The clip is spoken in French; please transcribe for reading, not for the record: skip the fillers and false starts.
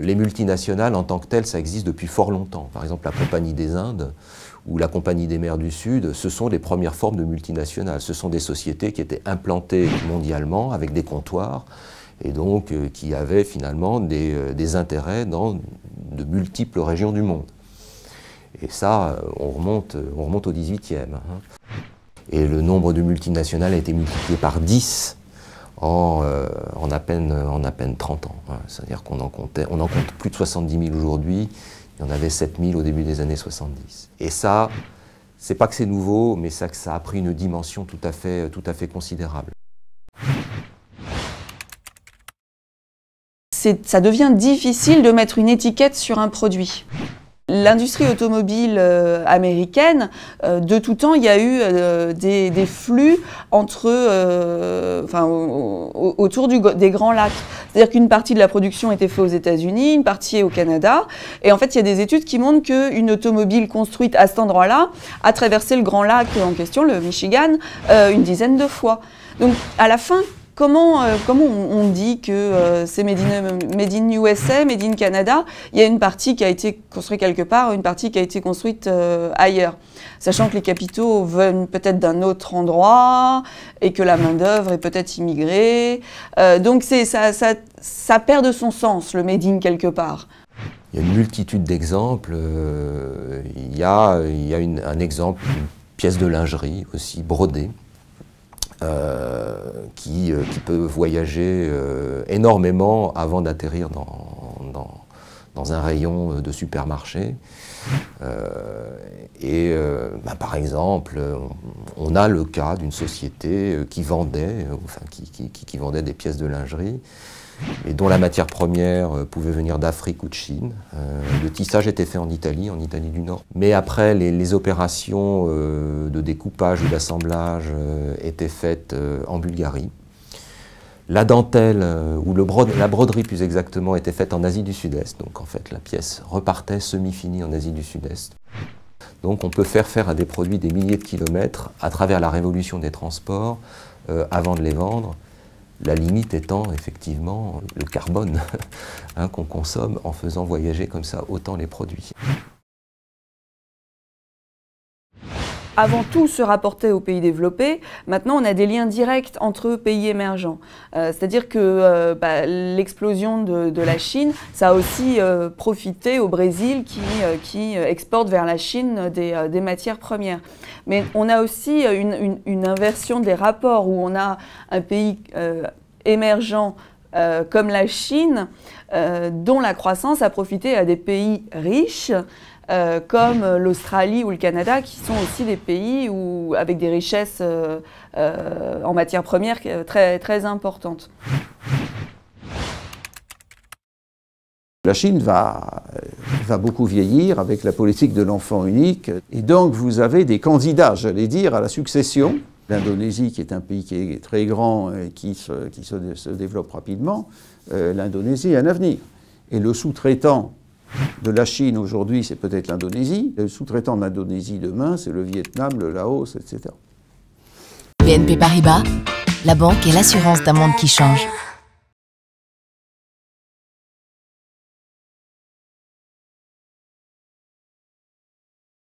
les multinationales en tant que telles, ça existe depuis fort longtemps. Par exemple, la Compagnie des Indes ou la Compagnie des mers du Sud, ce sont les premières formes de multinationales. Ce sont des sociétés qui étaient implantées mondialement avec des comptoirs et donc qui avaient finalement des intérêts dans de multiples régions du monde. Et ça, on remonte au XVIIIe. Et le nombre de multinationales a été multiplié par 10 en à peine 30 ans. C'est-à-dire qu'on en compte plus de 70 000 aujourd'hui, il y en avait 7 000 au début des années 70. Et ça, c'est pas que c'est nouveau, mais ça a pris une dimension tout à fait considérable. Ça devient difficile de mettre une étiquette sur un produit. L'industrie automobile américaine, de tout temps, il y a eu des flux autour des grands lacs. C'est-à-dire qu'une partie de la production était faite aux États-Unis, une partie au Canada. Et en fait, il y a des études qui montrent qu'une automobile construite à cet endroit-là a traversé le grand lac en question, le Michigan, une dizaine de fois. Donc, à la fin, comment on dit que c'est made in USA, made in Canada? Il y a une partie qui a été construite quelque part, une partie qui a été construite ailleurs. Sachant que les capitaux viennent peut-être d'un autre endroit et que la main-d'œuvre est peut-être immigrée. Donc ça perd de son sens, le made in quelque part. Il y a une multitude d'exemples. Il y a un exemple, une pièce de lingerie aussi brodée. Qui peut voyager énormément avant d'atterrir dans un rayon de supermarché. Par exemple, on a le cas d'une société qui vendait des pièces de lingerie, et dont la matière première pouvait venir d'Afrique ou de Chine. Le tissage était fait en Italie du Nord. Mais après, les opérations de découpage ou d'assemblage étaient faites en Bulgarie. La dentelle, la broderie plus exactement, était faite en Asie du Sud-Est. Donc en fait, la pièce repartait semi-finie en Asie du Sud-Est. Donc on peut faire à des produits des milliers de kilomètres à travers la révolution des transports avant de les vendre. La limite étant effectivement le carbone qu'on consomme en faisant voyager comme ça autant les produits. Avant, tout se rapportait aux pays développés. Maintenant, on a des liens directs entre pays émergents. C'est-à-dire que l'explosion de la Chine, ça a aussi profité au Brésil qui exporte vers la Chine des matières premières. Mais on a aussi une inversion des rapports où on a un pays émergent comme la Chine, dont la croissance a profité à des pays riches, comme l'Australie ou le Canada, qui sont aussi des pays avec des richesses en matières premières très, très importantes. La Chine va beaucoup vieillir avec la politique de l'enfant unique. Et donc vous avez des candidats, j'allais dire, à la succession. L'Indonésie, qui est un pays qui est très grand et qui se développe rapidement, l'Indonésie a un avenir. Et le sous-traitant de la Chine aujourd'hui, c'est peut-être l'Indonésie. Le sous-traitant de l'Indonésie demain, c'est le Vietnam, le Laos, etc. BNP Paribas, la banque et l'assurance d'un monde qui change.